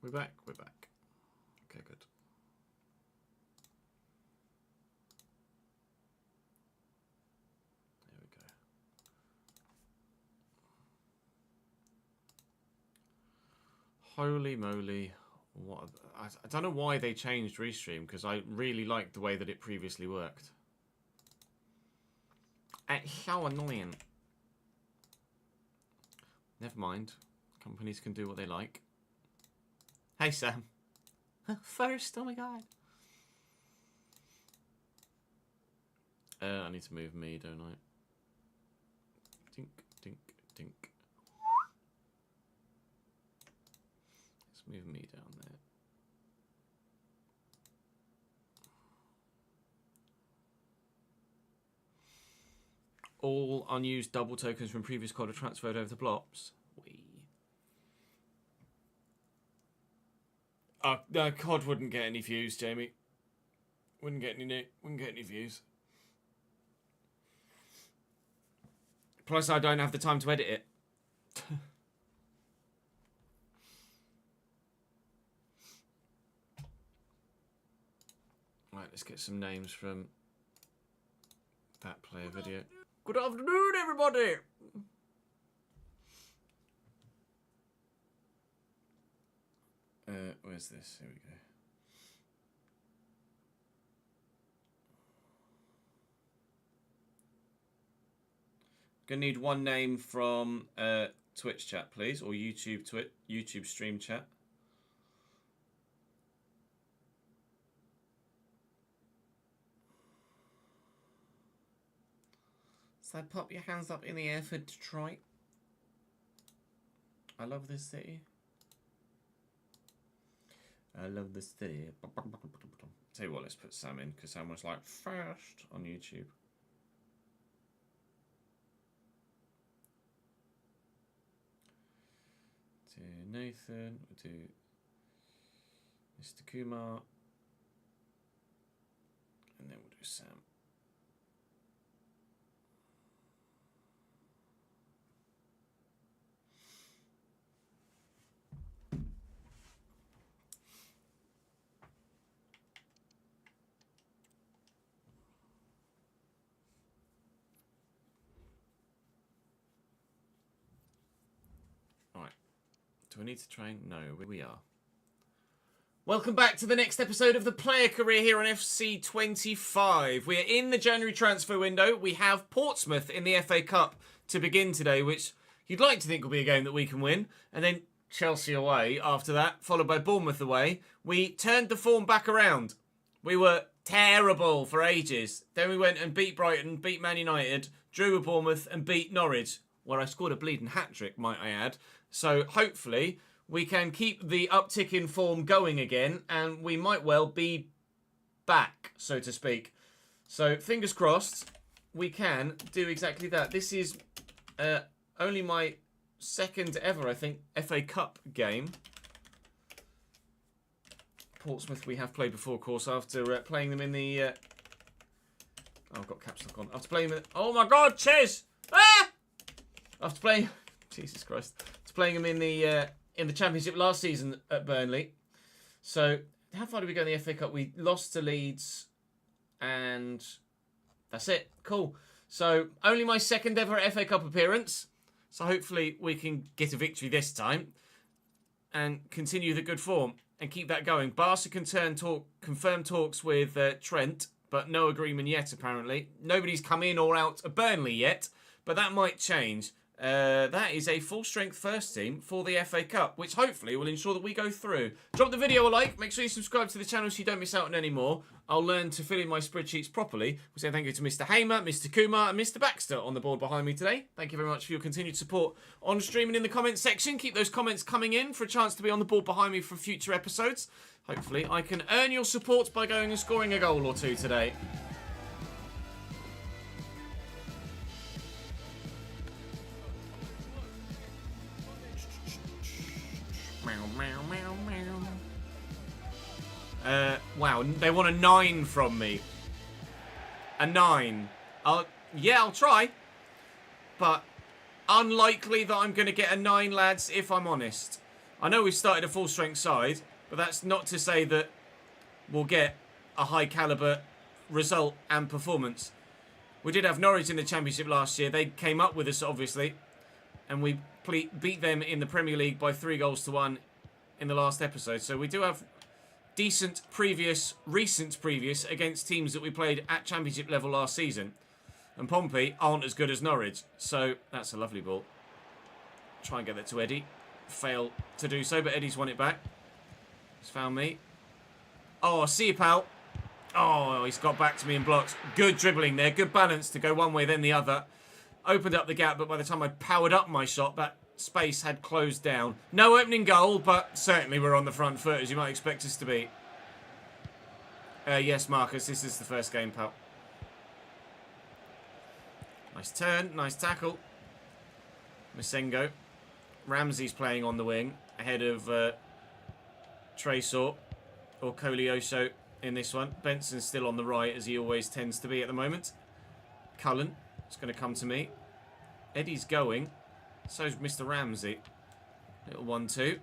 We're back. We're back. Okay, good. There we go. Holy moly. What? I don't know why they changed Restream, because I really liked the way that it previously worked. It's so annoying. Never mind. Companies can do what they like. Hey, Sam. First, oh my god. I need to move me, don't I? Dink, dink, dink. Let's move me down there. All unused double tokens from previous COD are transferred over to Blops. No, COD wouldn't get any views, Jamie. Wouldn't get any views. Plus, I don't have the time to edit it. Right, let's get some names from that player video. Good afternoon, everybody! Where's this? Here we go. Gonna need one name from Twitch chat, please, or YouTube stream chat. So pop your hands up in the air for Detroit. I love this city. I love this city. Tell you what, let's put Sam in, because Sam was like first on YouTube. To Nathan, we'll do Mr. Kumar, and then we'll do Sam. Do I need to train? No, we are. Welcome back to the next episode of The Player Career here on FC25. We are in the January transfer window. We have Portsmouth in the FA Cup to begin today, which you'd like to think will be a game that we can win. And then Chelsea away after that, followed by Bournemouth away. We turned the form back around. We were terrible for ages. Then we went and beat Brighton, beat Man United, drew with Bournemouth and beat Norwich, where I scored a bleeding hat-trick, might I add. So hopefully we can keep the uptick in form going again, and we might well be back, so to speak. So fingers crossed we can do exactly that. This is only my second ever, I think, FA Cup game. Portsmouth we have played before, of course, after playing them in the... Oh, I've got caps lock on. After playing them... Oh my god, Ches! Ah! After playing... Jesus Christ. After playing them in the Championship last season at Burnley. So, how far did we go in the FA Cup? We lost to Leeds, and that's it. Cool. So, only my second ever FA Cup appearance. So, hopefully we can get a victory this time and continue the good form and keep that going. Barca confirmed talks with Trent, but no agreement yet, apparently. Nobody's come in or out of Burnley yet, but that might change. That is a full-strength first team for the FA Cup, which hopefully will ensure that we go through. Drop the video a like. Make sure you subscribe to the channel so you don't miss out on any more. I'll learn to fill in my spreadsheets properly. We'll say thank you to Mr. Hamer, Mr. Kumar, and Mr. Baxter on the board behind me today. Thank you very much for your continued support on stream and in the comments section. Keep those comments coming in for a chance to be on the board behind me for future episodes. Hopefully, I can earn your support by going and scoring a goal or two today. Wow, they want a 9 from me. A 9. Yeah, I'll try. But unlikely that I'm going to get a 9, lads, if I'm honest. I know we've started a full-strength side, but that's not to say that we'll get a high-caliber result and performance. We did have Norwich in the Championship last year. They came up with us, obviously, and we beat them in the Premier League by 3-1 in the last episode. So we do have decent recent previous against teams that we played at Championship level last season. And Pompey aren't as good as Norwich. So that's a lovely ball. Try and get that to Eddie. Fail to do so, but Eddie's won it back. He's found me. Oh, I see you, pal. Oh, he's got back to me and blocked. Good dribbling there. Good balance to go one way, then the other. Opened up the gap, but by the time I powered up my shot, that space had closed down. No opening goal, but certainly we're on the front foot, as you might expect us to be. Yes, Marcus, this is the first game, pal. Nice turn, nice tackle. Masengo. Ramsey's playing on the wing, ahead of Tresor or Colioso in this one. Benson's still on the right, as he always tends to be at the moment. Cullen is going to come to me. Eddie's going. So's Mr. Ramsey. Little 1-2.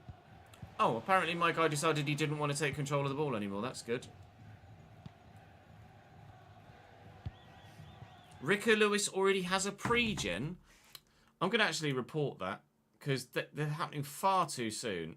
Oh, apparently my guy decided he didn't want to take control of the ball anymore. That's good. Ricker Lewis already has a pre-gen. I'm going to actually report that, because they're happening far too soon.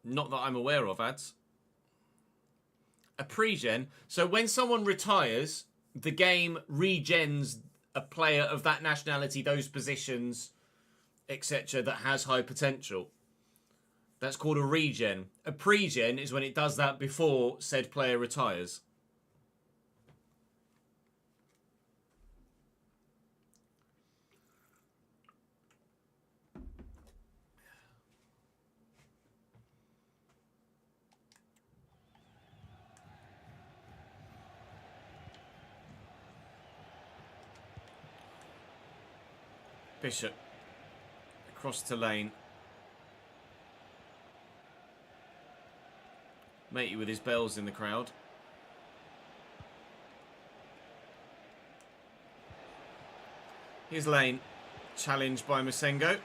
Not that I'm aware of, ads. A pre-gen. So when someone retires, the game regens a player of that nationality, those positions, etc. that has high potential. That's called a regen. A pre-gen is when it does that before said player retires. Bishop. Across to Lane. Matey with his bells in the crowd. Here's Lane. Challenged by Masengo.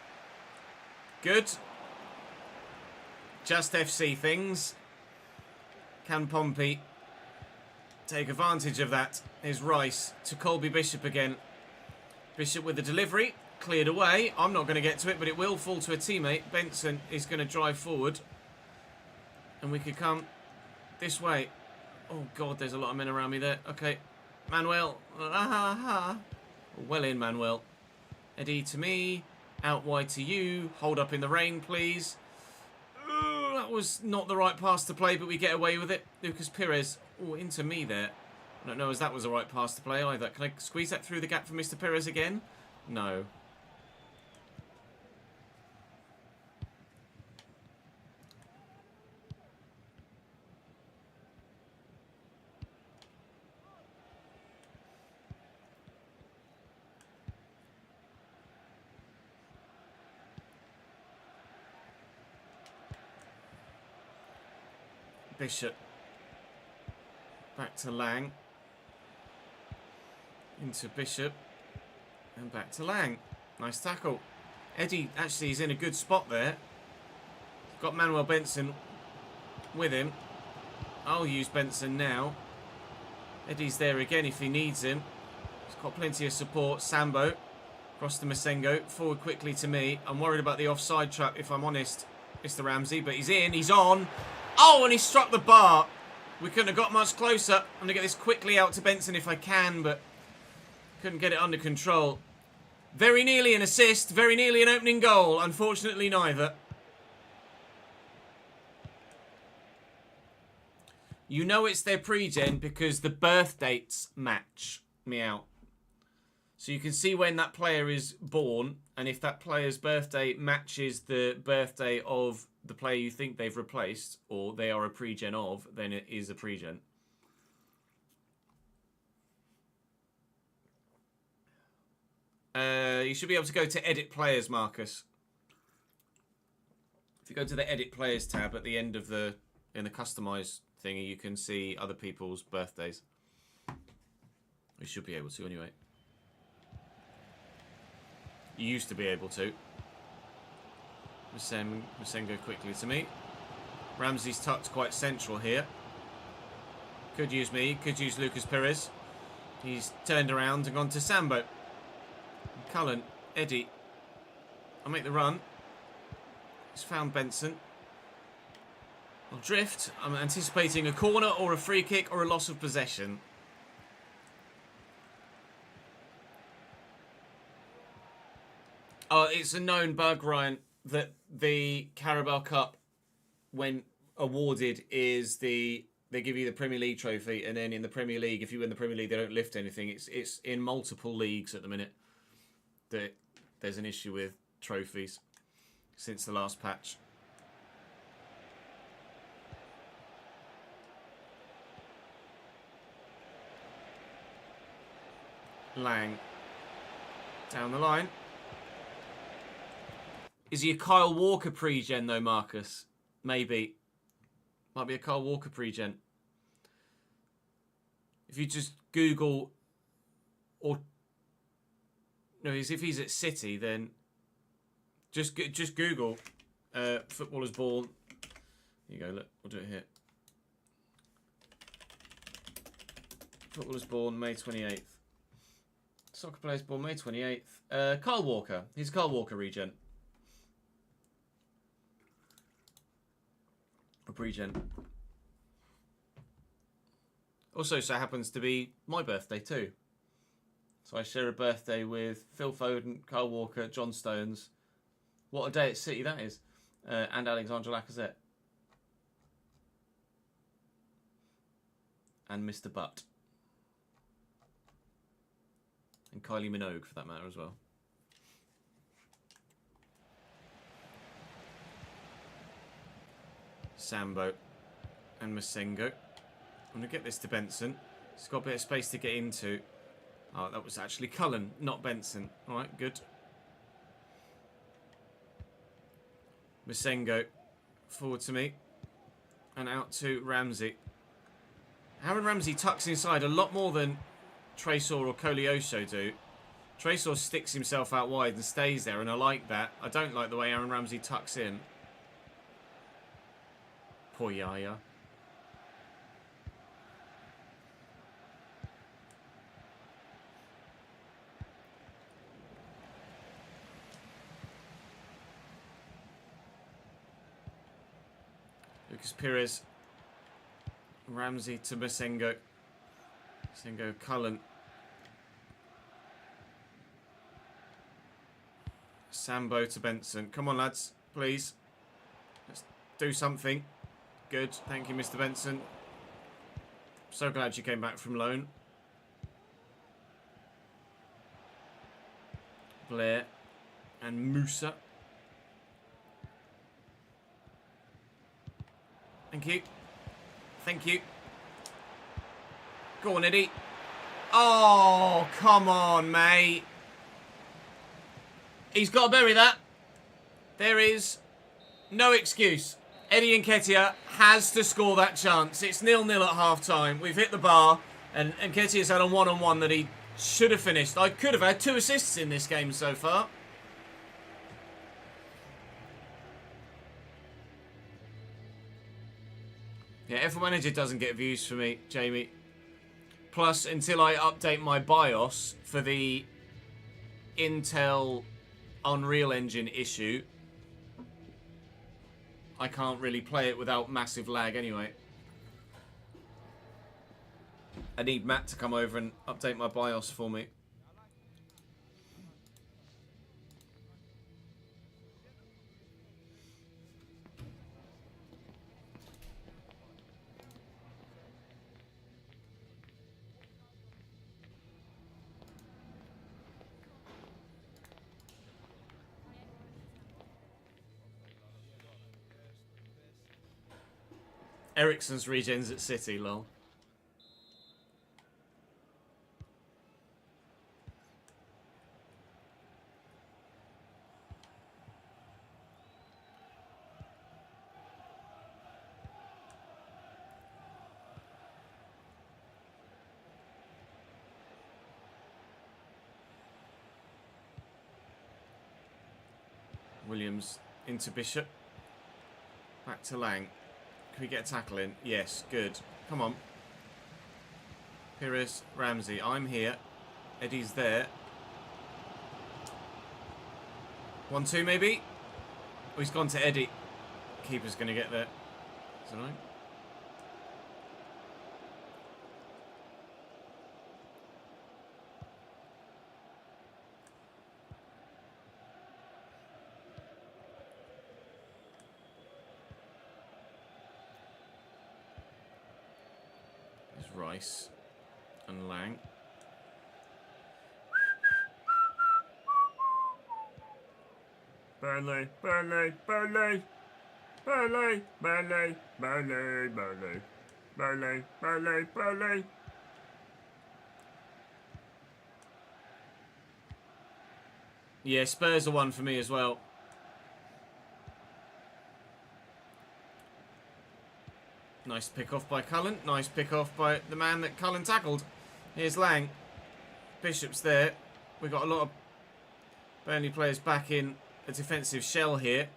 Good. Just FC things. Can Pompey take advantage of that? Here's Rice to Colby Bishop again. Bishop with the delivery. Cleared away. I'm not going to get to it, but it will fall to a teammate. Benson is going to drive forward. And we could come this way. Oh, God, there's a lot of men around me there. Okay. Manuel. Well in, Manuel. Eddie to me. Out wide to you. Hold up in the rain, please. That was not the right pass to play, but we get away with it. Lucas Perez. Oh, into me there. I don't know as that was the right pass to play either. Can I squeeze that through the gap for Mr. Perez again? No. Bishop. Back to Lang. Into Bishop. And back to Lang. Nice tackle. Eddie actually is in a good spot there. Got Manuel Benson with him. I'll use Benson now. Eddie's there again if he needs him. He's got plenty of support. Sambo. Across to Masengo. Forward quickly to me. I'm worried about the offside trap, if I'm honest, Mr. Ramsey. But he's in. He's on. Oh, and he struck the bar. We couldn't have got much closer. I'm going to get this quickly out to Benson if I can, but couldn't get it under control. Very nearly an assist. Very nearly an opening goal. Unfortunately, neither. You know it's their pre-gen because the birth dates match. Meow. So you can see when that player is born, and if that player's birthday matches the birthday of the player you think they've replaced, or they are a pre-gen of, then it is a pre-gen. You should be able to go to Edit Players, Marcus. If you go to the Edit Players tab at the end of in the Customize thingy, you can see other people's birthdays. You should be able to, anyway. You used to be able to. Masengo quickly to me. Ramsey's tucked quite central here. Could use me. Could use Lucas Perez. He's turned around and gone to Sambo. Cullen. Eddie. I'll make the run. He's found Benson. I'll drift. I'm anticipating a corner or a free kick or a loss of possession. Oh, it's a known bug, Ryan, that the Carabao Cup, when awarded, is they give you the Premier League trophy, and then in the Premier League, if you win the Premier League, they don't lift anything. It's in multiple leagues at the minute that there's an issue with trophies since the last patch. Lang down the line. Is he a Kyle Walker pre-gen though, Marcus? Maybe. Might be a Kyle Walker pre-gen. If you just Google, or no, if he's at City, then just Google footballers born. Here you go. Look, we'll do it here. Footballers born May 28th. Soccer players born May 28th. Kyle Walker. He's a Kyle Walker regen. A pre-gen. Also, so happens to be my birthday too. So I share a birthday with Phil Foden, Kyle Walker, John Stones. What a day at City that is. And Alexandre Lacazette. And Mr. Butt. And Kylie Minogue, for that matter, as well. Sambo and Masengo. I'm going to get this to Benson. He's got a bit of space to get into. Oh, that was actually Cullen, not Benson. All right, good. Masengo forward to me. And out to Ramsey. Aaron Ramsey tucks inside a lot more than Tresor or Koleosho do. Tresor sticks himself out wide and stays there, and I like that. I don't like the way Aaron Ramsey tucks in. Poor Yaya. Lucas Perez. Ramsey to Masengo. Masengo, Cullen. Sambo to Benson. Come on, lads. Please. Let's do something. Good. Thank you, Mr. Benson. So glad you came back from loan. Blair and Musa. Thank you. Thank you. Go on, Eddie. Oh, come on, mate. He's got to bury that. There is no excuse. Eddie Nketiah has to score that chance. It's 0-0 at half-time. We've hit the bar, and Nketiah's had a one-on-one that he should have finished. I could have had 2 assists in this game so far. Yeah, F1 Manager doesn't get views for me, Jamie. Plus, until I update my BIOS for the Intel Unreal Engine issue, I can't really play it without massive lag anyway. I need Matt to come over and update my BIOS for me. Ericsson's regens at City, lol. Williams into Bishop. Back to Lang. Can we get a tackle in? Yes, good. Come on. Pires, Ramsey. I'm here. Eddie's there. 1-2 maybe? Oh, he's gone to Eddie. Keeper's going to get there. Is that right? Rice and Lang. Burnley, Burnley, Burnley, Burnley, Burnley, Burnley, Burnley, Burnley, Burnley, Burnley. Yeah, Spurs are one for me as well. Nice pick off by Cullen. Nice pick off by the man that Cullen tackled. Here's Lang. Bishop's there. We've got a lot of Burnley players back in a defensive shell here.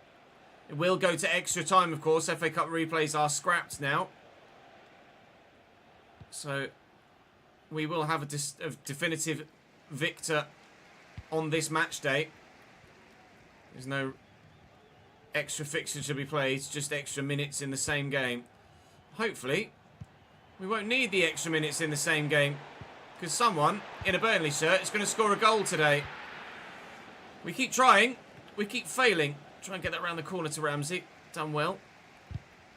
It will go to extra time, of course. FA Cup replays are scrapped now. So we will have a definitive victor on this match day. There's no extra fixture to be played, just extra minutes in the same game. Hopefully, we won't need the extra minutes in the same game because someone in a Burnley shirt is going to score a goal today. We keep trying. We keep failing. Try and get that around the corner to Ramsey. Done well.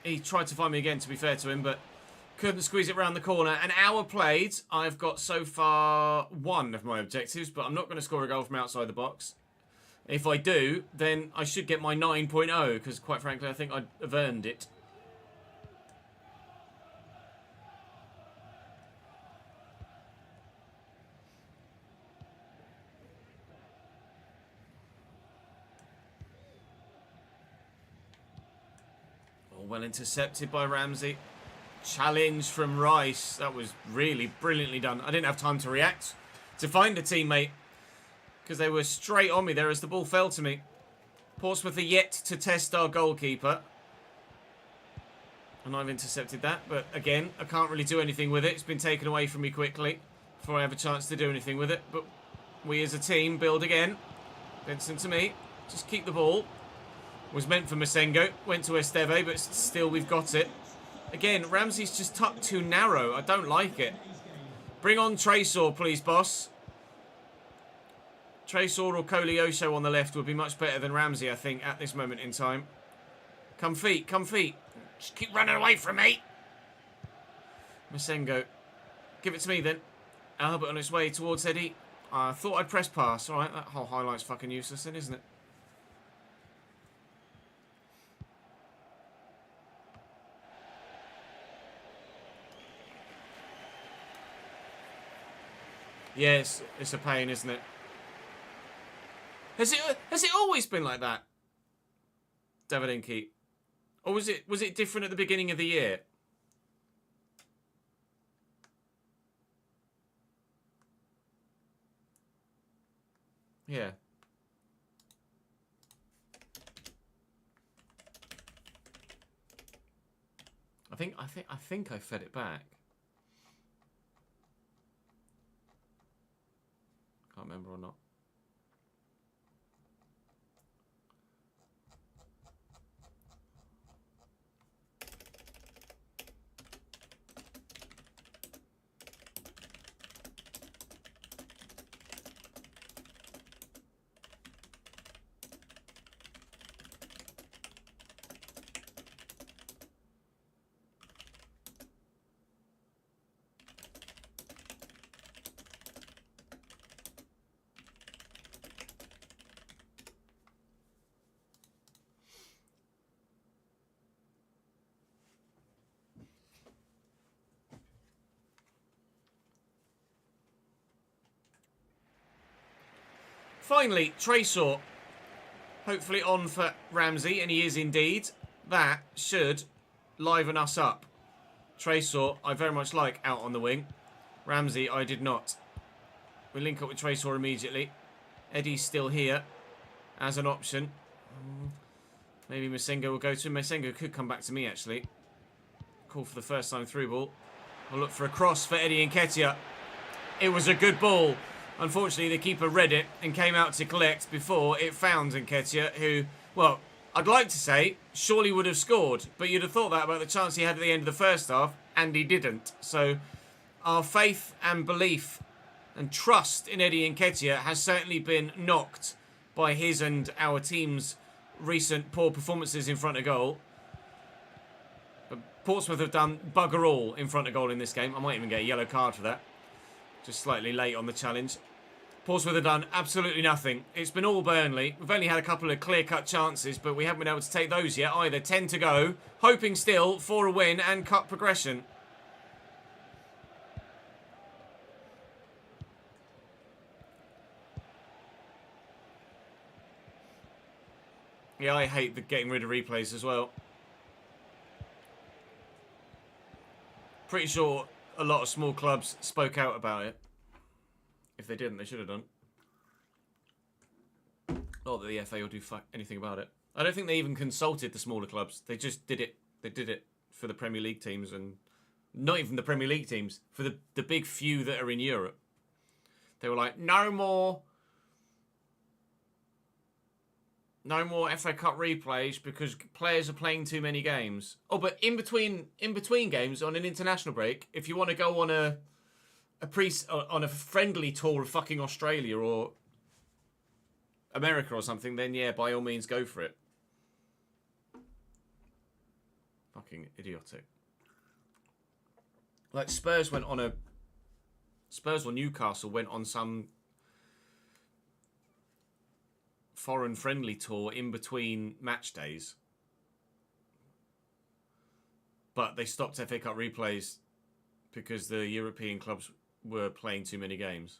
He tried to find me again, to be fair to him, but couldn't squeeze it around the corner. An hour played. I've got so far one of my objectives, but I'm not going to score a goal from outside the box. If I do, then I should get my 9.0 because, quite frankly, I think I'd have earned it. Well intercepted by Ramsey. Challenge from Rice. That was really brilliantly done. I didn't have time to react to find a teammate because they were straight on me there as the ball fell to me. Portsmouth are yet to test our goalkeeper. And I've intercepted that. But again, I can't really do anything with it. It's been taken away from me quickly before I have a chance to do anything with it. But we as a team build again. Benson to me. Just keep the ball. Was meant for Masengo, went to Esteve, but still we've got it. Again, Ramsey's just tucked too narrow. I don't like it. Bring on Tresor, please, boss. Tresor or Koleosho on the left would be much better than Ramsey, I think, at this moment in time. Come feet, come feet. Just keep running away from me. Masengo. Give it to me then. Albert on its way towards Eddie. I thought I'd press pass. All right, that whole highlight's fucking useless then, isn't it? Yeah, it's a pain, isn't it? Has it always been like that, Davidinki? Or was it different at the beginning of the year? Yeah. I think I fed it back. Can't remember or not. Finally, Tresor. Hopefully on for Ramsey, and he is indeed. That should liven us up. Tresor, I very much like out on the wing. Ramsey, I did not. We link up with Tresor immediately. Eddie's still here as an option. Maybe Masengo will go to him. Masengo could come back to me, actually. Call for the first time through ball. I'll look for a cross for Eddie Nketiah. It was a good ball. Unfortunately, the keeper read it and came out to collect before it found Nketiah, who, well, I'd like to say, surely would have scored. But you'd have thought that about the chance he had at the end of the first half, and he didn't. So our faith and belief and trust in Eddie Nketiah has certainly been knocked by his and our team's recent poor performances in front of goal. But Portsmouth have done bugger all in front of goal in this game. I might even get a yellow card for that. Just slightly late on the challenge. Portsmouth have done absolutely nothing. It's been all Burnley. We've only had a couple of clear-cut chances, but we haven't been able to take those yet either. 10 to go. Hoping still for a win and cup progression. Yeah, I hate getting rid of replays as well. Pretty sure a lot of small clubs spoke out about it. If they didn't, they should have done. Not that the FA will do anything about it. I don't think they even consulted the smaller clubs. They just did it. They did it for the Premier League teams, and not even the Premier League teams, for the big few that are in Europe. They were like, no more FA Cup replays because players are playing too many games. Oh, but in between games on an international break, if you want to go on a friendly tour of fucking Australia or America or something, then yeah, by all means go for it. Fucking idiotic. Like Spurs or Newcastle went on some foreign friendly tour in between match days, but they stopped FA Cup replays because the European clubs were playing too many games.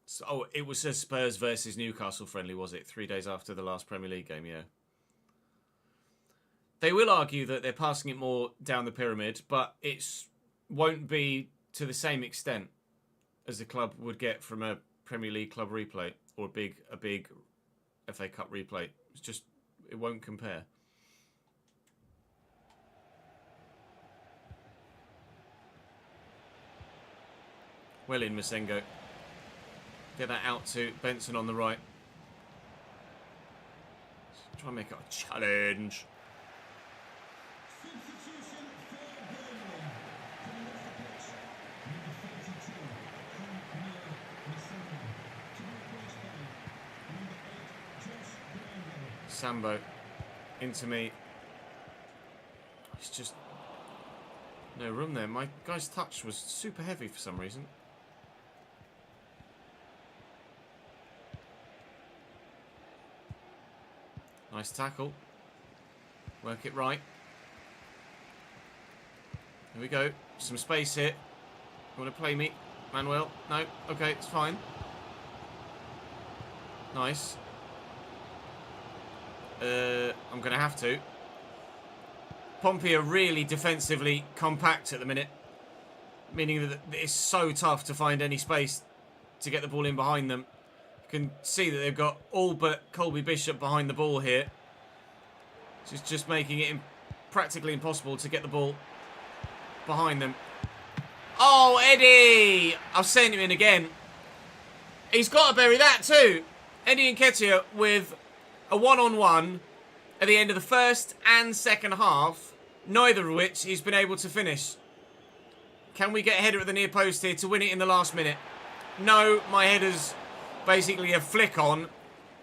So, oh, it was a Spurs versus Newcastle friendly, was it? 3 days after the last Premier League game, yeah. They will argue that they're passing it more down the pyramid, but it won't be to the same extent as the club would get from a Premier League club replay or a big FA Cup replay. It's just, it won't compare. Well in, Masengo. Get that out to Benson on the right. Try and make it a challenge. Sambo into me. It's just no room there. My guy's touch was super heavy for some reason. Nice tackle. Work it right. Here we go. Some space here. You want to play me, Manuel? No? Okay, it's fine. Nice. I'm going to have to. Pompey are really defensively compact at the minute, meaning that it's so tough to find any space to get the ball in behind them. You can see that they've got all but Colby Bishop behind the ball here. Just making it practically impossible to get the ball behind them. Oh, Eddie! I've sent him in again. He's got to bury that too. Eddie Nketiah with a one-on-one at the end of the first and second half, neither of which he's been able to finish. Can we get a header at the near post here to win it in the last minute? No, my header's basically a flick on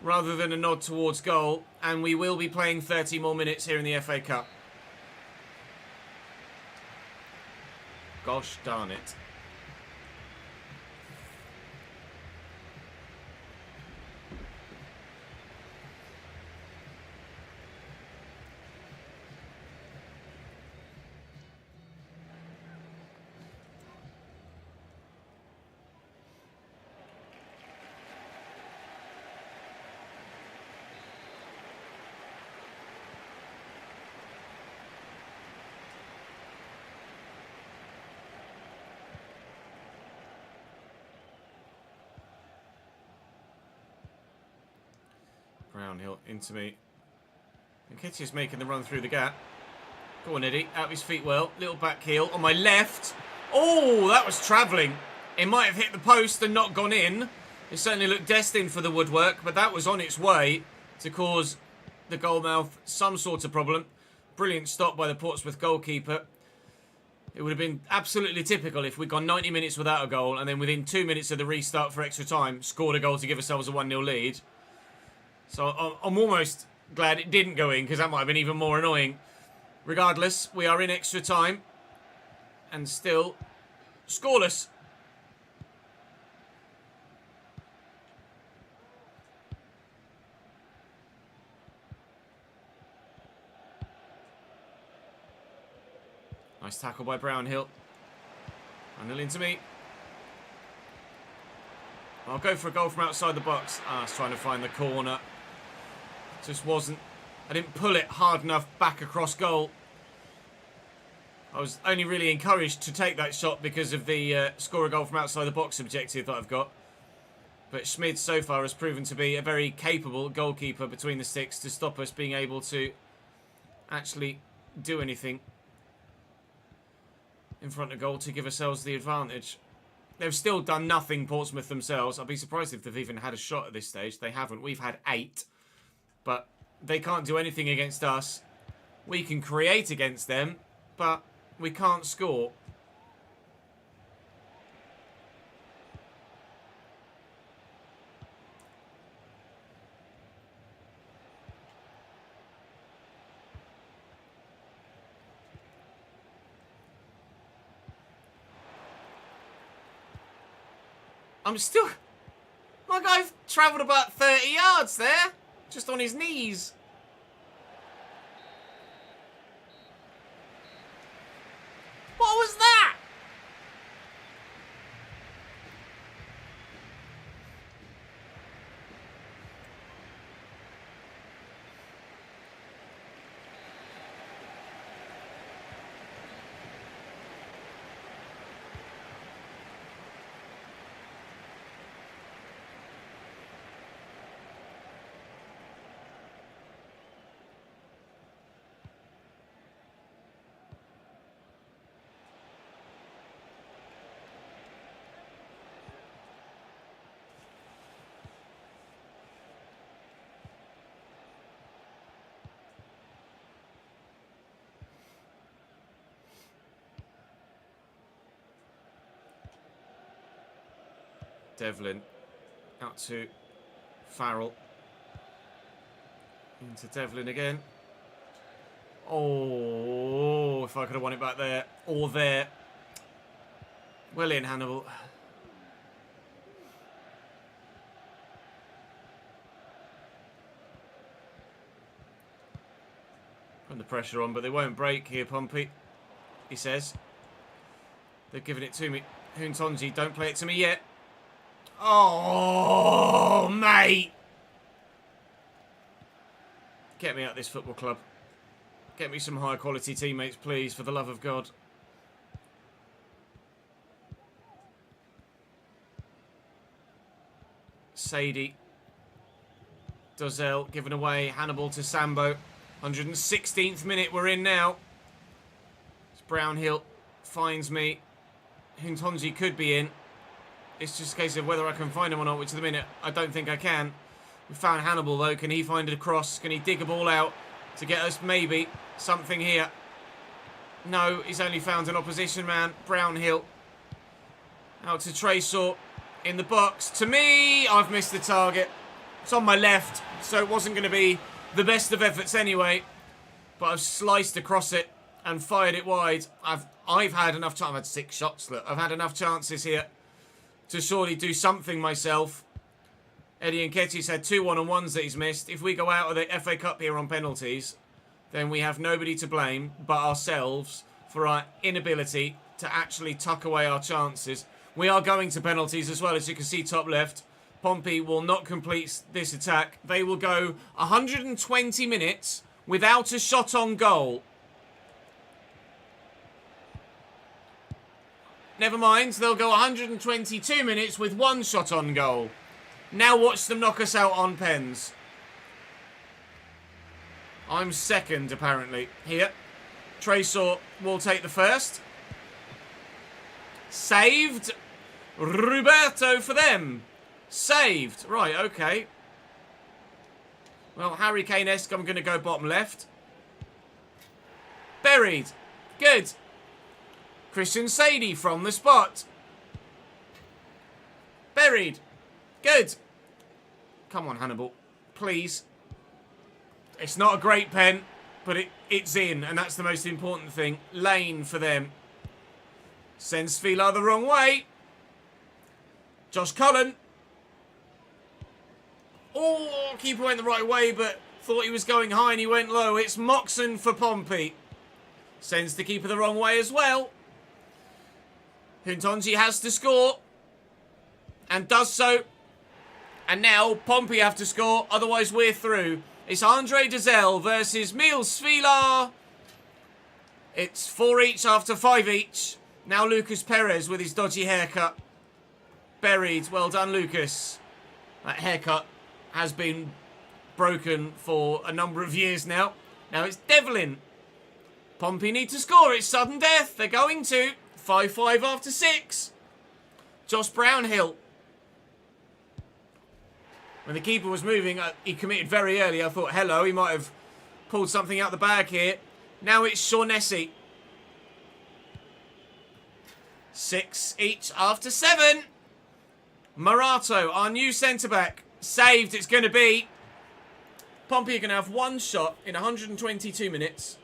rather than a nod towards goal, and we will be playing 30 more minutes here in the FA Cup. Gosh darn it. Brownhill into me. Nketiah's making the run through the gap. Go on, Eddie. Out of his feet well. Little back heel on my left. Oh, that was travelling. It might have hit the post and not gone in. It certainly looked destined for the woodwork, but that was on its way to cause the goalmouth some sort of problem. Brilliant stop by the Portsmouth goalkeeper. It would have been absolutely typical if we'd gone 90 minutes without a goal and then within 2 minutes of the restart for extra time, scored a goal to give ourselves a 1-0 lead. So I'm almost glad it didn't go in, because that might have been even more annoying. Regardless, we are in extra time and still scoreless. Nice tackle by Brownhill. 1-0 into me. I'll go for a goal from outside the box. I was trying to find the corner. Just wasn't. I didn't pull it hard enough back across goal. I was only really encouraged to take that shot because of the score a goal from outside the box objective that I've got. But Schmid so far has proven to be a very capable goalkeeper between the sticks to stop us being able to actually do anything in front of goal to give ourselves the advantage. They've still done nothing, Portsmouth themselves. I'd be surprised if they've even had a shot at this stage. They haven't. We've had 8. But they can't do anything against us. We can create against them, but we can't score. I'm still... My guy travelled about 30 yards there. Just on his knees. What was that? Devlin out to Farrell. Into Devlin again. Oh, if I could have won it back there. Or there. Well in, Hannibal. Putting the pressure on, but they won't break here, Pompey. He says. They've given it to me. Huntonji, don't play it to me yet. Oh, mate. Get me out of this football club. Get me some high quality teammates, please, for the love of God. Sadie. Dozzell given away. Hannibal to Sambo. 116th minute we're in now. Brownhill finds me. Huntonji could be in. It's just a case of whether I can find him or not, which at the minute I don't think I can. We found Hannibal though. Can he find a cross? Can he dig a ball out to get us maybe something here? No, he's only found an opposition man. Brownhill out to Tresor in the box. To me, I've missed the target. It's on my left, so it wasn't going to be the best of efforts anyway. But I've sliced across it and fired it wide. I've had enough time. I've had 6 shots. Look, I've had enough chances here to surely do something myself. Eddie Nketiah's had 2 one-on-ones that he's missed. If we go out of the FA Cup here on penalties, then we have nobody to blame but ourselves for our inability to actually tuck away our chances. We are going to penalties as well, as you can see top left. Pompey will not complete this attack. They will go 120 minutes without a shot on goal. Never mind, they'll go 122 minutes with 1 shot on goal. Now watch them knock us out on pens. I'm second, apparently, here. Tresor will take the first. Saved. Roberto for them. Saved. Right, okay. Well, Harry Kane-esque, I'm going to go bottom left. Buried. Good. Christian Sadie from the spot. Buried. Good. Come on, Hannibal. Please. It's not a great pen, but it's in, and that's the most important thing. Lane for them. Sends Fila the wrong way. Josh Cullen. Oh, keeper went the right way, but thought he was going high and he went low. It's Moxon for Pompey. Sends the keeper the wrong way as well. Huntonji has to score. And does so. And now Pompey have to score, otherwise we're through. It's Andre Dezel versus Mils Fila. It's 4 each after 5 each. Now Lucas Perez with his dodgy haircut. Buried. Well done, Lucas. That haircut has been broken for a number of years now. Now it's Devlin. Pompey need to score. It's sudden death. They're going to. 5-5 after 6. Josh Brownhill. When the keeper was moving, he committed very early. I thought, hello, he might have pulled something out the bag here. Now it's Shaughnessy. 6 each after 7. Marato, our new centre-back. Saved, it's going to be. Pompey are going to have 1 shot in 122 minutes.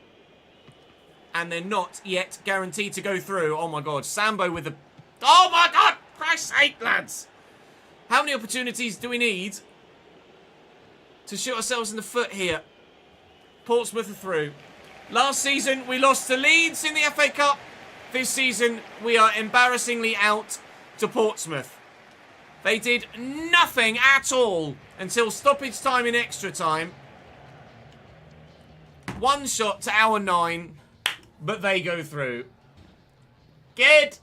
And they're not yet guaranteed to go through. Oh, my God. Sambo with the... Oh, my God! Christ's sake, lads! How many opportunities do we need to shoot ourselves in the foot here? Portsmouth are through. Last season, we lost to Leeds in the FA Cup. This season, we are embarrassingly out to Portsmouth. They did nothing at all until stoppage time in extra time. 1 shot to our 9, but they go through. Good.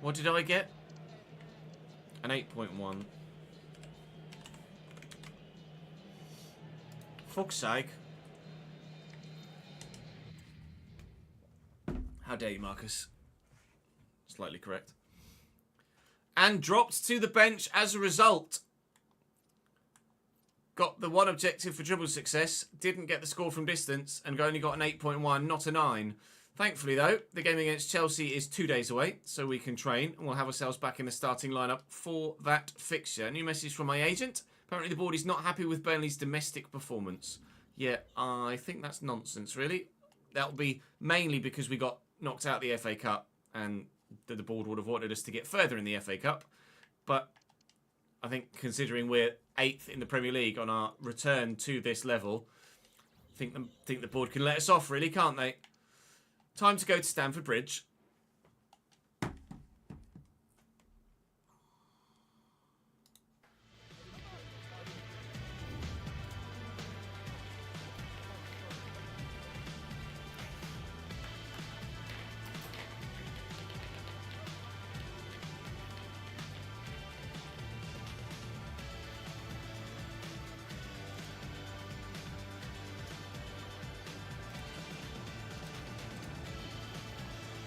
What did I get? An 8.1. Fuck's sake. How dare you, Marcus? Slightly correct. And dropped to the bench as a result. Got the 1 objective for dribble success. Didn't get the score from distance and only got an 8.1, not a 9. Thankfully, though, the game against Chelsea is 2 days away, so we can train, and we'll have ourselves back in the starting lineup for that fixture. A new message from my agent. Apparently, the board is not happy with Burnley's domestic performance. Yeah, I think that's nonsense, really. That'll be mainly because we got knocked out of the FA Cup, and the board would have wanted us to get further in the FA Cup. But I think, considering we're 8th in the Premier League on our return to this level, I think the board can let us off, really, can't they? Time to go to Stamford Bridge.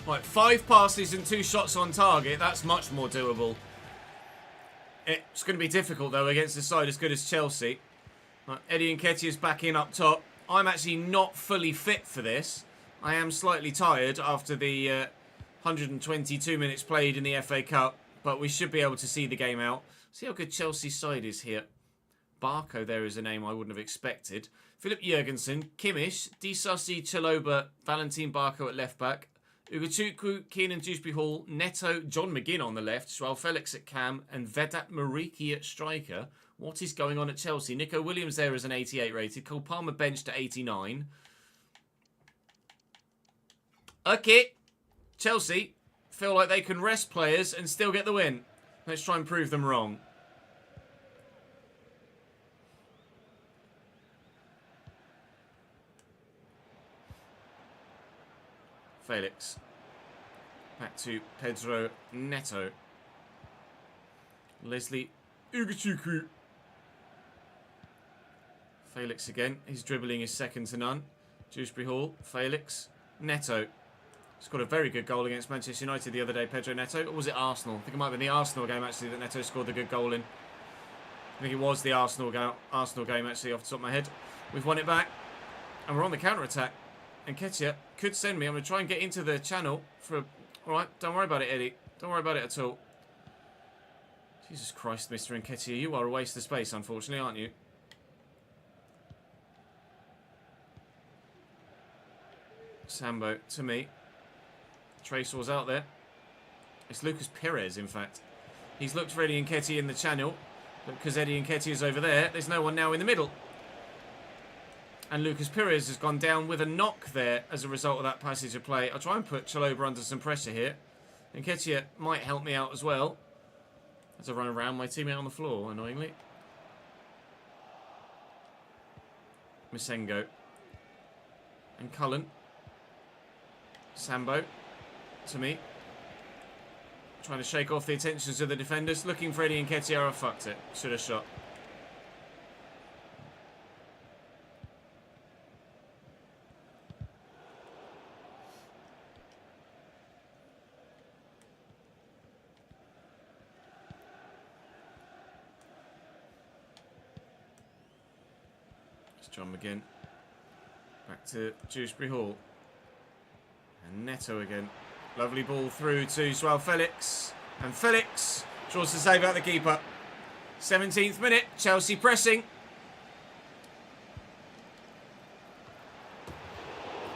Right, 5 passes and 2 shots on target. That's much more doable. It's going to be difficult, though, against a side as good as Chelsea. Right, Eddie Nketiah's back in up top. I'm actually not fully fit for this. I am slightly tired after the 122 minutes played in the FA Cup, but we should be able to see the game out. See how good Chelsea's side is here. Barco there is a name I wouldn't have expected. Philip Jurgensen, Kimmich, Disasi, Chalobah, Valentin Barco at left back. Ugochukwu, Keenan Dewsbury-Hall, Neto, John McGinn on the left, Joao Felix at cam, and Vedat Mariki at striker. What is going on at Chelsea? Nico Williams there is an 88 rated. Cole Palmer benched at 89. Okay. Chelsea feel like they can rest players and still get the win. Let's try and prove them wrong. Felix. Back to Pedro Neto. Leslie Ugochukwu. Felix again. His dribbling is second to none. Dewsbury-Hall. Felix. Neto. He's got a very good goal against Manchester United the other day, Pedro Neto. Or was it Arsenal? I think it might have been the Arsenal game, actually, that Neto scored the good goal in. I think it was the Arsenal game, actually, off the top of my head. We've won it back. And we're on the counter-attack. And Nketiah could send me. I'm going to try and get into the channel for... Alright, don't worry about it, Eddie. Don't worry about it at all. Jesus Christ, Mr. Nketiah. You are a waste of space, unfortunately, aren't you? Sambo to me. Trasor's out there. It's Lucas Perez, in fact. He's looked for Eddie Nketiah in the channel. But because Eddie Nketiah is over there, there's no one now in the middle. And Lucas Perez has gone down with a knock there as a result of that passage of play. I'll try and put Chalobah under some pressure here. Nketiah might help me out as well. As I run around my teammate on the floor, annoyingly. Masengo. And Cullen. Sambo. To me. Trying to shake off the attentions of the defenders. Looking for Eddie Nketiah. I fucked it. Should have shot. John McGinn. Back to Dewsbury-Hall. And Neto again. Lovely ball through to Joao Felix. And Felix draws the save out the keeper. 17th minute. Chelsea pressing.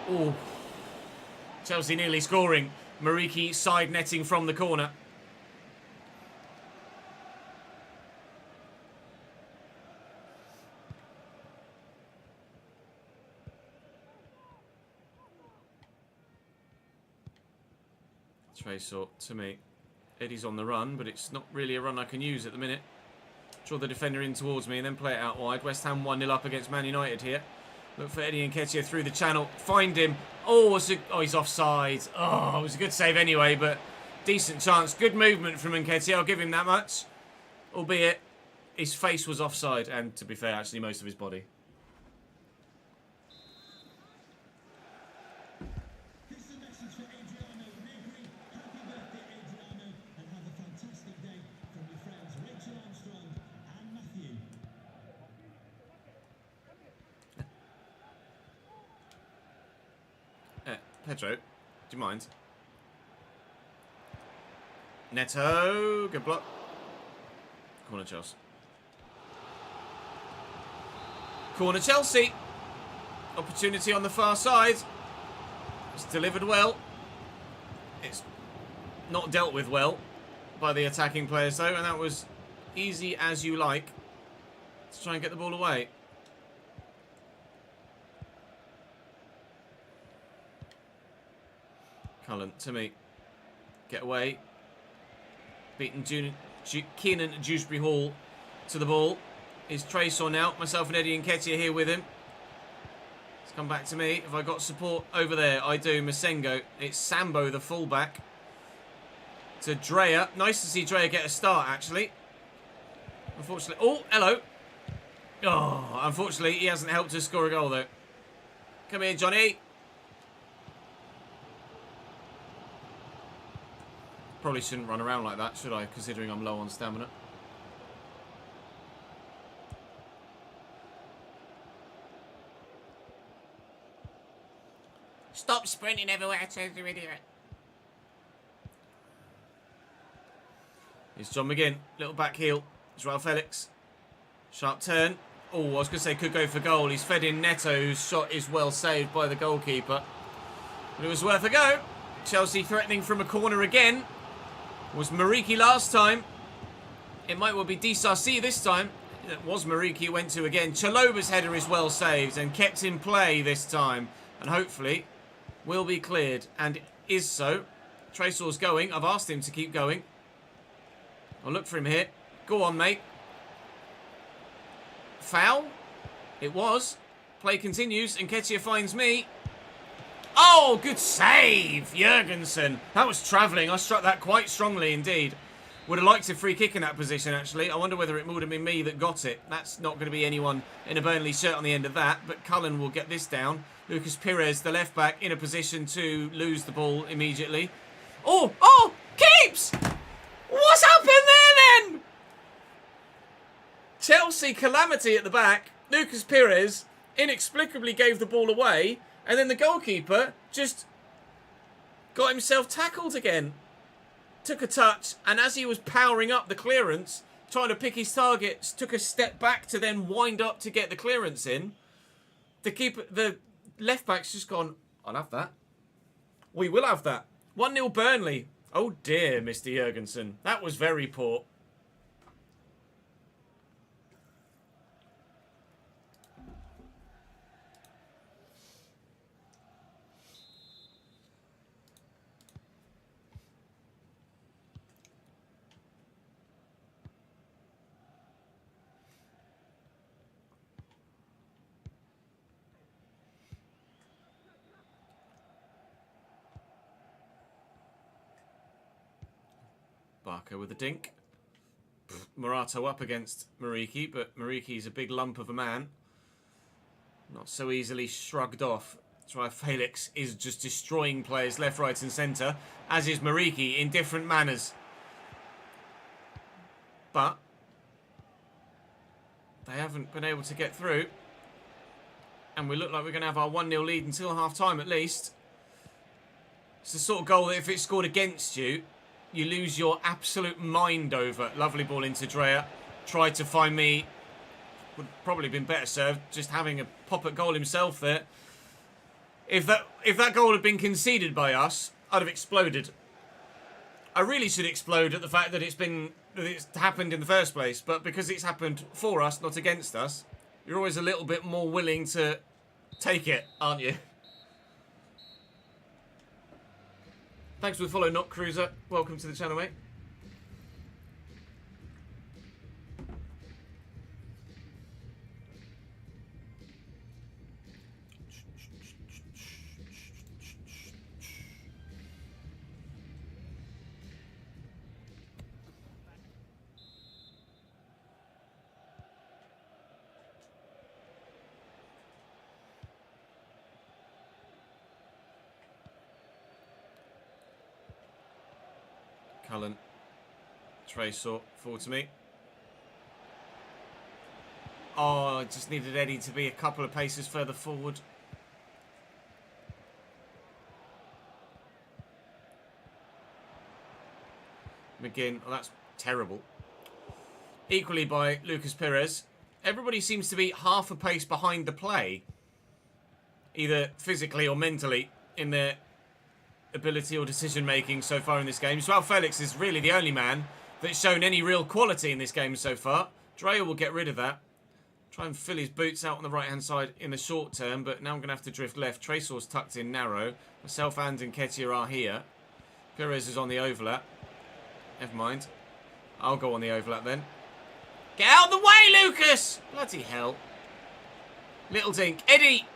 Oh. Chelsea nearly scoring. Mariki side netting from the corner. Trasor to me. Eddie's on the run, but it's not really a run I can use at the minute. Draw the defender in towards me and then play it out wide. West Ham 1-0 up against Man United here. Look for Eddie Nketiah through the channel. Find him. Oh, he's offside. Oh, it was a good save anyway, but decent chance. Good movement from Nketiah. I'll give him that much. Albeit, his face was offside, and to be fair, actually, most of his body. Pedro, do you mind? Neto, good block. Corner Chelsea. Corner Chelsea. Opportunity on the far side. It's delivered well. It's not dealt with well by the attacking players though, and that was easy as you like. Let's try and get the ball away. Cullen to me. Get away. Beaten Keenan Dewsbury-Hall to the ball. Is Trasor now. Myself and Eddie Nketiah here with him. It's come back to me. Have I got support over there? I do. Masengo. It's Sambo, the fullback. To Dreyer. Nice to see Dreyer get a start, actually. Unfortunately. Oh, hello. Oh, unfortunately, he hasn't helped us score a goal, though. Come here, Johnny. Probably shouldn't run around like that, should I? Considering I'm low on stamina. Stop sprinting everywhere, says you idiot. Here's John McGinn. Little back heel. Joao Felix. Sharp turn. Oh, I was going to say could go for goal. He's fed in Neto, whose shot is well saved by the goalkeeper. But it was worth a go. Chelsea threatening from a corner again. It was Mariki last time. It might well be Disasi this time. It was Mariki who went to again. Chaloba's header is well saved and kept in play this time. And hopefully will be cleared. And is so. Tresor's going. I've asked him to keep going. I'll look for him here. Go on, mate. Foul? It was. Play continues. Nketiah finds me. Oh, good save, Jurgensen. That was travelling. I struck that quite strongly indeed. Would have liked a free kick in that position, actually. I wonder whether it would have been me that got it. That's not going to be anyone in a Burnley shirt on the end of that. But Cullen will get this down. Lucas Pires, the left back, in a position to lose the ball immediately. Oh, keeps! What's happened there then? Chelsea calamity at the back. Lucas Pires inexplicably gave the ball away. And then the goalkeeper just got himself tackled again. Took a touch, and as he was powering up the clearance, trying to pick his targets, took a step back to then wind up to get the clearance in. The left back's just gone, I'll have that. We will have that. 1-0 Burnley. Oh dear, Mr. Jurgensen. That was very poor. Barker with a dink. Morato up against Mariki, but Mariki's a big lump of a man. Not so easily shrugged off. That's why Felix is just destroying players left, right and centre, as is Mariki in different manners. But they haven't been able to get through. And we look like we're going to have our 1-0 lead until half-time at least. It's the sort of goal that if it's scored against you, you lose your absolute mind over. Lovely ball into Drea. Tried to find me. Would probably been better served just having a pop at goal himself there. If that goal had been conceded by us, I'd have exploded. I really should explode at the fact that it's happened in the first place. But because it's happened for us, not against us, you're always a little bit more willing to take it, aren't you? Thanks for the follow, Not Cruiser. Welcome to the channel, mate. Cullen. Tresor, forward to me. Oh, I just needed Eddie to be a couple of paces further forward. McGinn, oh, that's terrible. Equally by Lucas Pires. Everybody seems to be half a pace behind the play. Either physically or mentally in their ability or decision making so far in this game. Joao Felix is really the only man that's shown any real quality in this game so far. Drea will get rid of that. Try and fill his boots out on the right hand side in the short term, but now I'm going to have to drift left. Tresor's tucked in narrow. Myself and Nketiah are here. Pires is on the overlap. Never mind. I'll go on the overlap then. Get out of the way, Lucas! Bloody hell. Little dink. Eddie!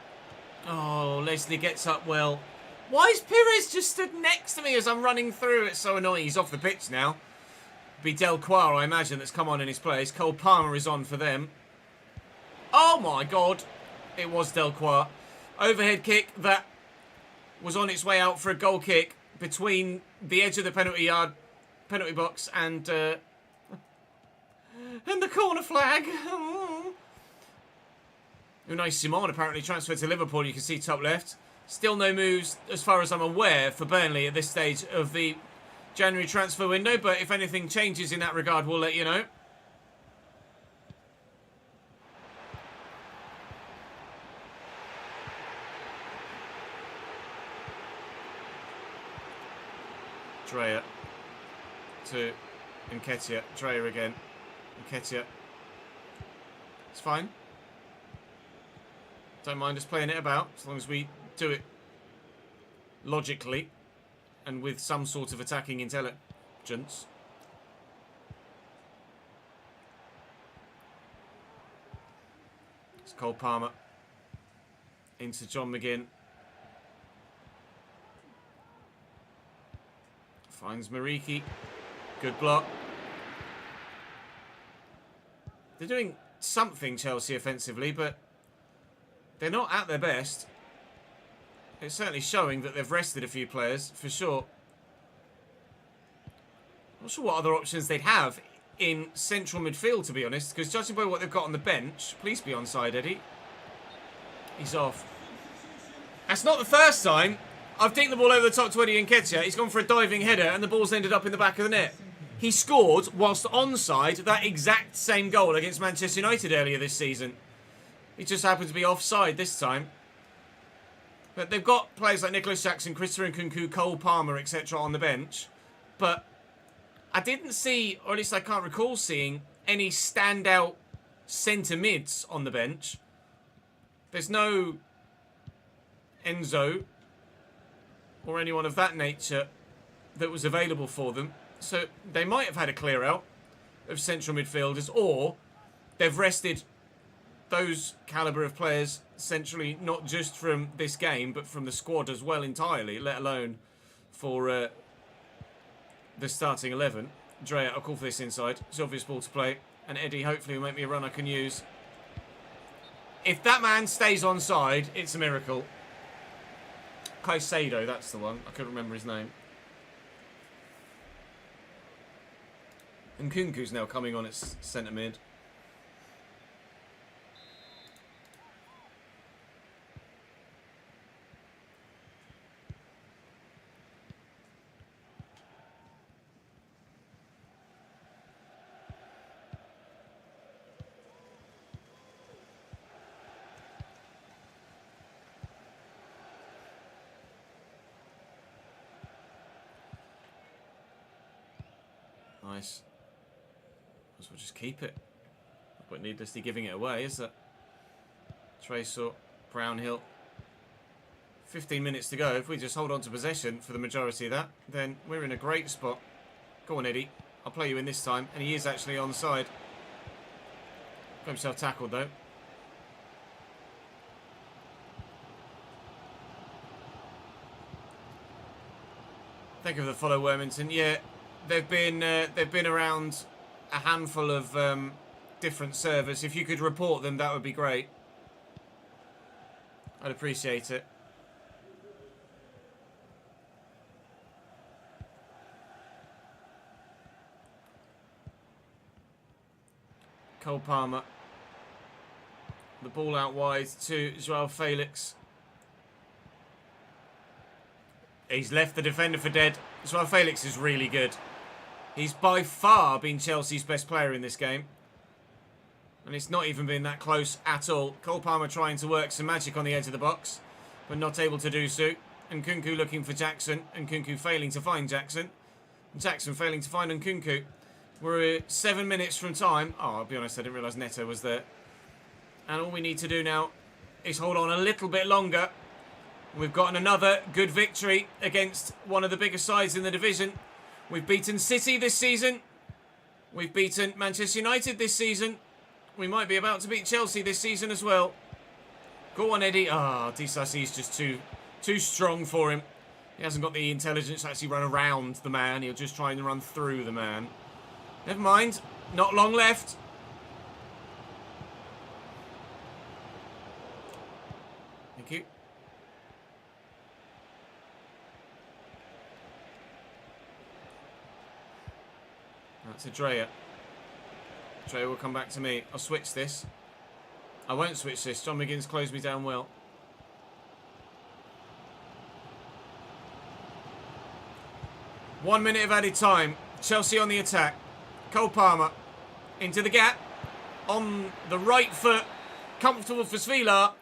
Oh, Leslie gets up well. Why is Pires just stood next to me as I'm running through? It's so annoying. He's off the pitch now. Be Delquar, I imagine, that's come on in his place. Cole Palmer is on for them. Oh my God. It was Delquar. Overhead kick that was on its way out for a goal kick between the edge of the penalty penalty box and the corner flag. Unai Simon apparently transferred to Liverpool. You can see top left. Still no moves, as far as I'm aware, for Burnley at this stage of the January transfer window. But if anything changes in that regard, we'll let you know. Dreyer to Nketiah. Dreyer again. Nketiah. It's fine. Don't mind us playing it about, as long as we do it logically and with some sort of attacking intelligence. It's Cole Palmer. Into John McGinn. Finds Mariki. Good block. They're doing something, Chelsea, offensively, but they're not at their best. It's certainly showing that they've rested a few players, for sure. Not sure what other options they'd have in central midfield, to be honest, because judging by what they've got on the bench, please be onside, Eddie. He's off. That's not the first time I've dinked the ball over the top 20 Nketiah. He's gone for a diving header and the ball's ended up in the back of the net. He scored whilst onside that exact same goal against Manchester United earlier this season. He just happened to be offside this time. But they've got players like Nicholas Jackson, Christopher Nkunku, Cole Palmer, etc. on the bench. But I didn't see, or at least I can't recall seeing, any standout centre mids on the bench. There's no Enzo or anyone of that nature that was available for them. So they might have had a clear out of central midfielders, or they've rested those calibre of players centrally, not just from this game, but from the squad as well entirely, let alone for the starting 11. Dreyer, I'll call for this inside. It's obvious ball to play. And Eddie hopefully will make me a run I can use. If that man stays onside, it's a miracle. Caicedo, that's the one. I couldn't remember his name. And Nkunku's now coming on its centre mid. Nice. Might as well just keep it. But needlessly giving it away, is that? Trésor, Brownhill. 15 minutes to go. If we just hold on to possession for the majority of that, then we're in a great spot. Go on, Eddie. I'll play you in this time. And he is actually onside. Got himself tackled, though. Thank you for the follow, Wormington. Yeah. They've been around a handful of different servers. If you could report them, that would be great. I'd appreciate it. Cole Palmer. The ball out wide to Joao Felix. He's left the defender for dead. Joao Felix is really good. He's by far been Chelsea's best player in this game. And it's not even been that close at all. Cole Palmer trying to work some magic on the edge of the box, but not able to do so. And Nkunku looking for Jackson. And Nkunku failing to find Jackson. And Jackson failing to find Nkunku. We're 7 minutes from time. Oh, I'll be honest, I didn't realise Neto was there. And all we need to do now is hold on a little bit longer. We've gotten another good victory against one of the biggest sides in the division. We've beaten City this season. We've beaten Manchester United this season. We might be about to beat Chelsea this season as well. Go on, Eddie. Ah, Disasi is just too strong for him. He hasn't got the intelligence to actually run around the man. He'll just try and run through the man. Never mind. Not long left. Thank you. That's a Drea. Drea will come back to me. I'll switch this. I won't switch this. John McGinn's closed me down well. One minute of added time. Chelsea on the attack. Cole Palmer into the gap. On the right foot. Comfortable for Svilar.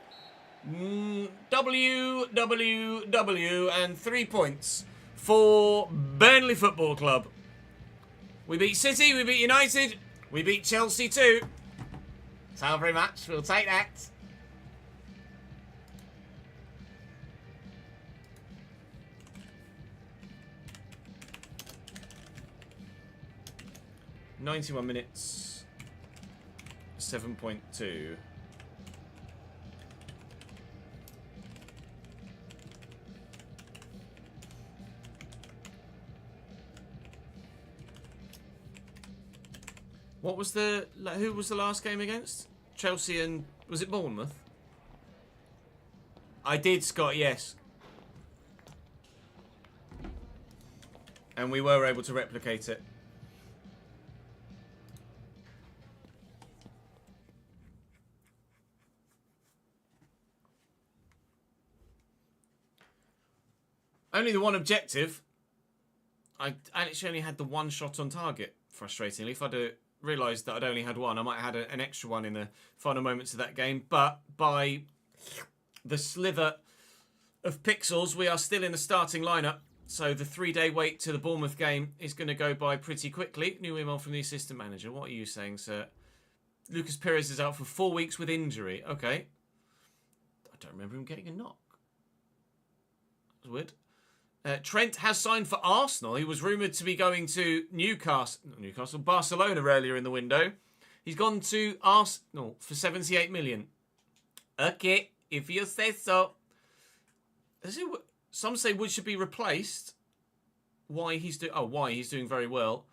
WWW and 3 points for Burnley Football Club. We beat City, we beat United, we beat Chelsea too. So very much, we'll take that. .91 minutes, 7.2. What was the... Who was the last game against? Chelsea and... Was it Bournemouth? I did, Scott, yes. And we were able to replicate it. Only the one objective. I actually only had the one shot on target, frustratingly. If I'd realised that I'd only had one, I might have had an extra one in the final moments of that game. But by the sliver of pixels, we are still in the starting lineup. So the 3-day wait to the Bournemouth game is going to go by pretty quickly. New email from the assistant manager. What are you saying, sir? Lucas Perez is out for 4 weeks with injury. Okay. I don't remember him getting a knock. That's weird. Trent has signed for Arsenal. He was rumoured to be going to Barcelona earlier in the window. He's gone to Arsenal for 78 million. Okay, if you say so. Some say Wood should be replaced. Why he's doing very well.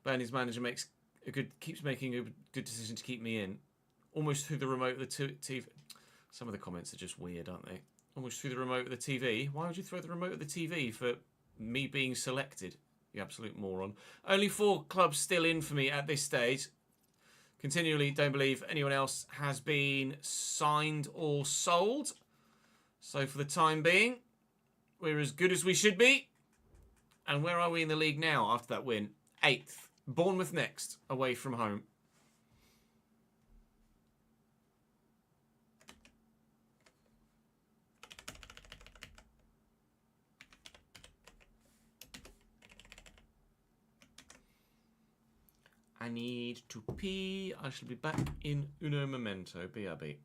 Burnley's manager keeps making a good decision to keep me in. Almost through the remote of the TV. Some of the comments are just weird, aren't they? Almost through the remote of the TV. Why would you throw the remote of the TV for me being selected? You absolute moron. Only 4 clubs still in for me at this stage. Continually don't believe anyone else has been signed or sold. So for the time being, we're as good as we should be. And where are we in the league now after that win? 8th. Bournemouth next, away from home. I need to pee. I shall be back in uno momento. BRB.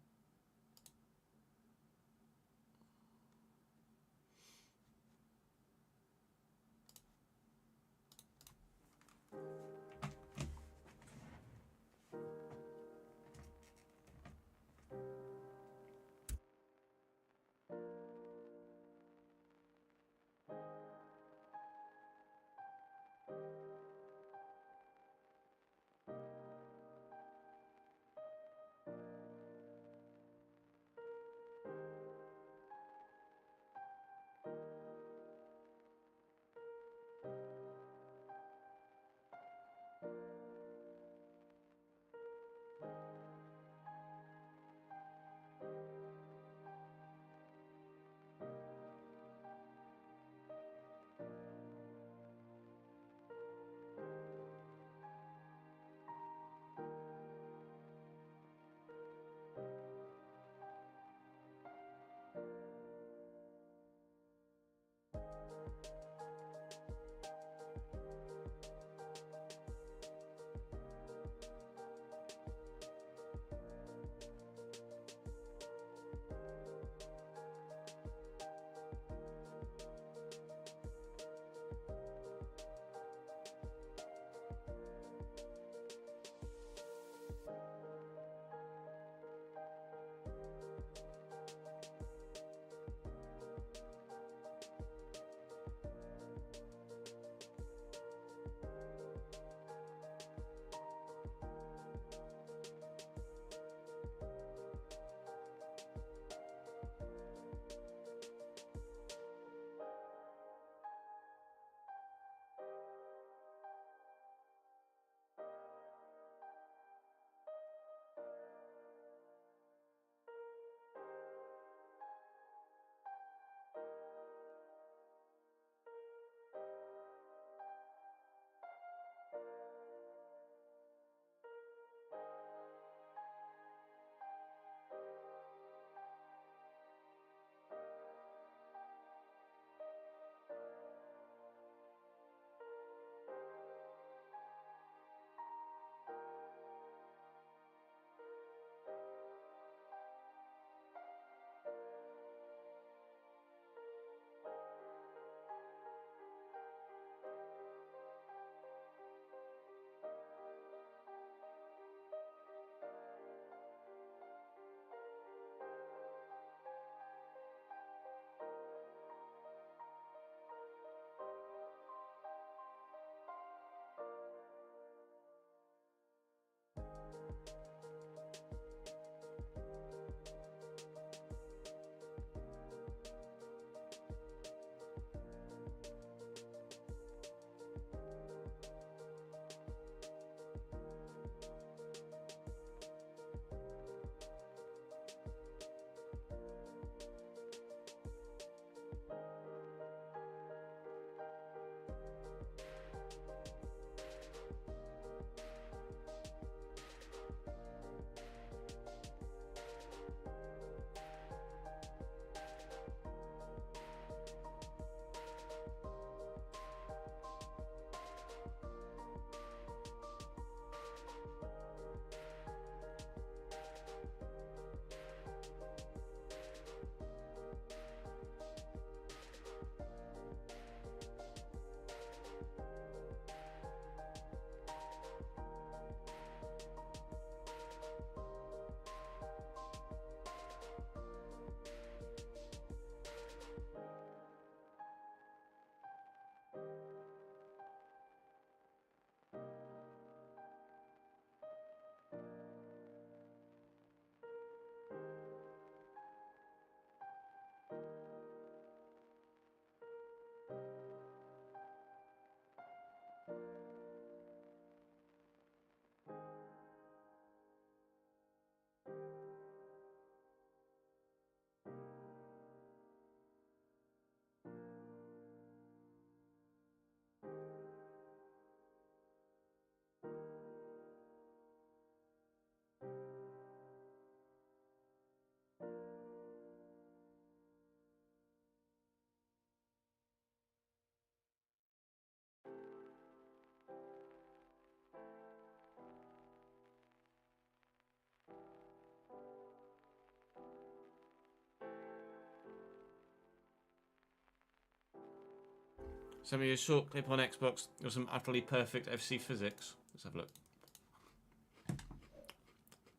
Send me a short clip on Xbox of some utterly perfect FC physics. Let's have a look.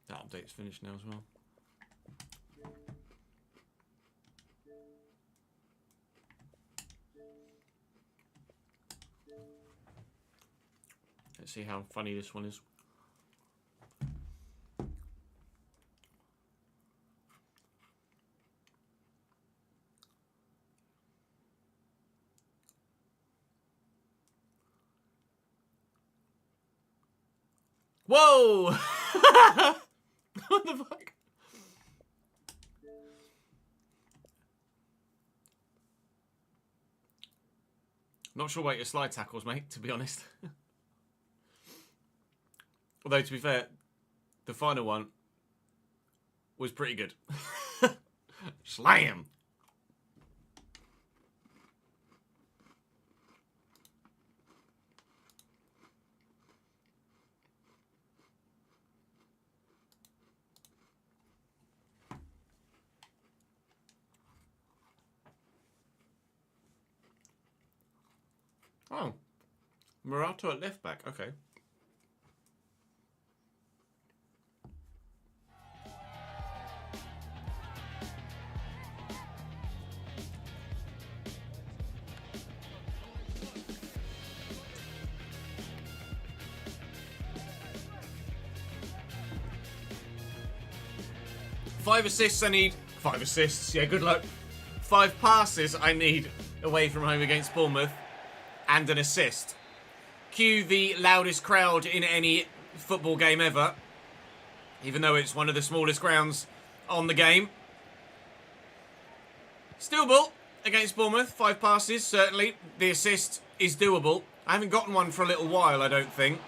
That update's finished now as well. Let's see how funny this one is. Whoa! What the fuck? Not sure about your slide tackles, mate, to be honest. Although, to be fair, the final one was pretty good. Slam! Oh. Murato at left back, okay. Five assists I need. 5 assists, yeah, good luck. 5 passes I need away from home against Bournemouth. And an assist. Cue the loudest crowd in any football game ever. Even though it's one of the smallest grounds on the game. Still doable against Bournemouth. 5 passes, certainly. The assist is doable. I haven't gotten one for a little while, I don't think.